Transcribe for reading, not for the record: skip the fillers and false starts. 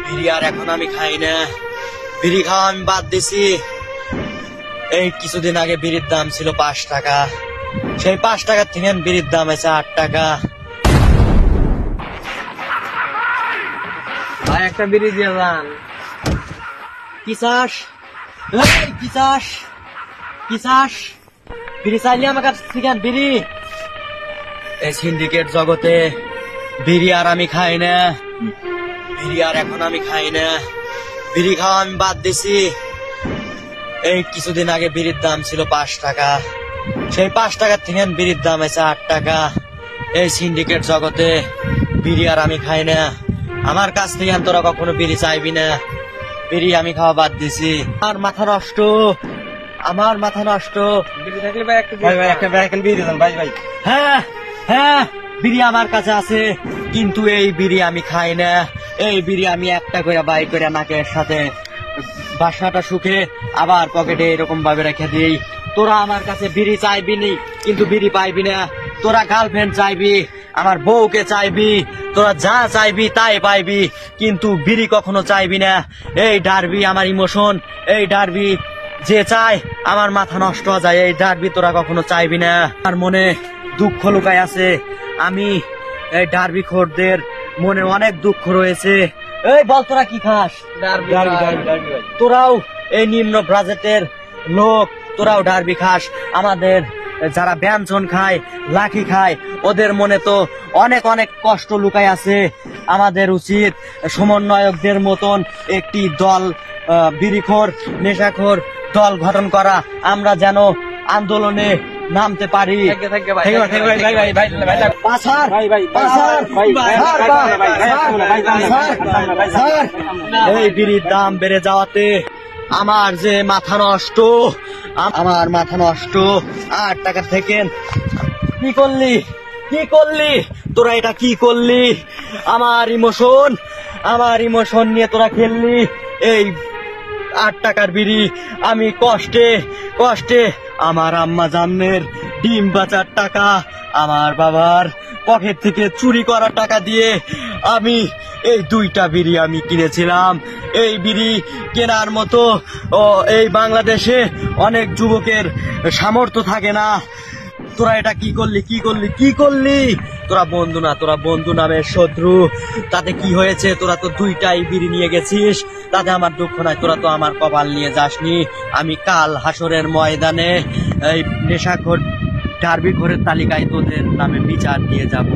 বিড়ি আর এখন আমি খাই না। বিড়ি খাওয়া আমি বাদ দিছি। এই কিছুদিন আগে বিড়ির দাম ছিল 5 টাকা, সেই 5 টাকার থেকে বিড়ির দাম আছে 8 টাকা। ভাই একটা বিড়ি দিয়ে যান। কি চাস? কি চাস? কি চাস? বিড়ি চাইলে আমার কাছ থেকে বিড়ি? এই সিন্ডিকেট জগতে বিড়ি আর আমি খাই না। বিড়ি আর এখন আমি খাই না। বিড়ি খাওয়া আমি বাদ দিছি। এই কিছুদিন আগে বিড়ির দাম ছিল 5 টাকা, সেই 5 টাকার থেকে বিড়ির দাম আছে 8 টাকা। এই সিন্ডিকেট জগতে বিড়ি আর আমি খাই না। আমার কাছ থেকে তোরা কখনো বিড়ি চাইবি না। বিড়ি আমি খাওয়া বাদ দিছি। আমার মাথা নষ্ট, আমার মাথা নষ্ট। বিড়ি থাকলে ভাই একটা বিড়ি দিয়ে যান ভাই। হ্যাঁ হ্যাঁ, বিড়ি আমার কাছে আছে, কিন্তু এই বিড়ি আমি খাই না। এই বিড়ি আমি একটা করে বাই করে নাকের সাথে বাসাটা শুকে আবার পকেটে এরকম ভাবে রেখে দিই। তোরা আমার কাছে বিড়ি চাইবি নি, কিন্তু বিড়ি পাইবি না। তোরা গার্লফ্রেন্ড চাইবি, আমার বউকে চাইবি, তোরা যা চাইবি তাই পাইবি, কিন্তু বিড়ি কখনো চাইবি না। এই ডারবি আমার ইমোশন, এই ডারবি যে চায় আমার মাথা নষ্ট হয়ে যায়। এই ডারবি তোরা কখনো চাইবি না। আমার মনে দুঃখ লুকায় আছে। আমি এই ডারবি খোরদের মনে অনেক দুঃখ রয়েছে। এই বল তোরা কি খাস? তোরাও এই নিম্ন বাজেটের লোক, তোরাও ডারবি খাস। আমাদের যারা ব্যঞ্জন খায়, লাঠি খায়, ওদের মনে তো অনেক অনেক কষ্ট লুকায় আছে। আমাদের উচিত সমন্বয়কদের মতন একটি দল, বিড়িখোর নেশাখোর দল গঠন করা, আমরা যেন আন্দোলনে নামতে পারি। এই বিড়ির দাম বেড়ে যাওয়াতে আমার যে মাথা নষ্ট, আমার মাথা নষ্ট। 8 টাকা থেকে কি করলি, কি করলি তোরা? এটা কি করলি? আমার ইমোশন নিয়ে তোরা খেললি। এই 8 টাকার বিড়ি আমি কষ্টে কষ্টে আমার আম্মা জানের ডিম বাঁচার টাকা, আমার বাবার পকেট থেকে চুরি করা টাকা দিয়ে আমি এই 2টা বিড়ি আমি কিনেছিলাম। এই বিড়ি কেনার মতো এই বাংলাদেশে অনেক যুবকের সামর্থ্য থাকে না। তোরা এটা কি করলি, কি করলি, কি করলি? তোরা বন্ধু না, তোরা বন্ধু নামের শত্রু। তাতে কি হয়েছে? তোরা তো 2টাই বিড়ি নিয়ে গেছিস, তাতে আমার দুঃখ নাই। তোরা তো আমার কপাল নিয়ে যাসনি। আমি কাল হাসরের ময়দানে এই নেশাখোর ডারবি ঘরের তালিকায় তোদের নামে বিচার দিয়ে যাব।